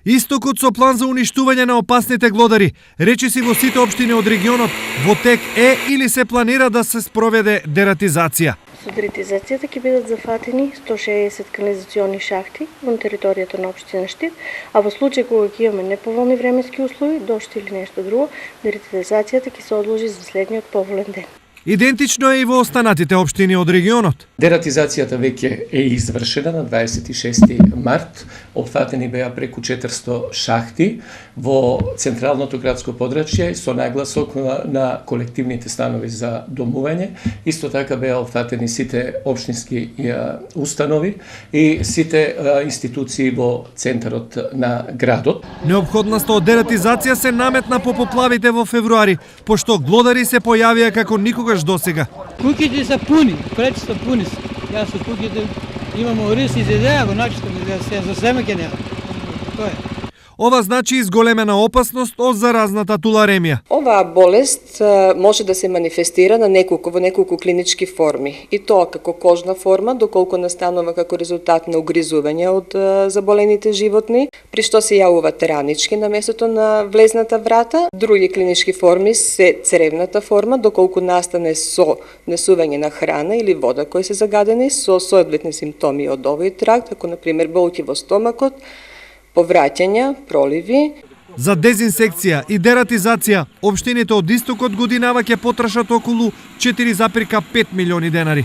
Истокот со план за уништување на опасните глодари, речиси во сите општини од регионот, во тек е или се планира да се спроведе дератизација. Со дератизацијата ќе бидат зафатени 160 канализациони шахти во територијата на општина Штип, а во случај кога ќе имаме неповолни временски услови, дожд или нешто друго, дератизацијата ќе се одложи за следниот поволен ден. Идентично е и во останатите општини од регионот. Дератизацијата веќе е извршена на 26 март. Опфатени беа преку 400 шахти во централното градско подрачје со нагласок на колективните станови за домување. Исто така беа опфатени сите општински установи и сите институции во центарот на градот. Неопходноста од дератизација се наметна по поплавите во февруари, пошто глодари се појавија како никогаш досега. Куќите се пуни, пречисто пуни се. Јас со куќите имам ориз и зидеја, го начистам за семеќе нема. Тоа е. Ова значи изголемена опасност од заразната туларемија. Оваа болест може да се манифестира во неколку клинички форми. И тоа како кожна форма, доколку настанува како резултат на угризување од заболените животни, при што се јавуваат ранички на местото на влезната врата. Други клинички форми се цревната форма, доколку настане со несување на храна или вода кои се загадени со соодветни симптоми од овој тракт, како на пример болки во стомакот, повраќања, проливи. За дезинсекција и дератизација, општините од истокот годинава ќе потрошат околу 4,5 милиони денари.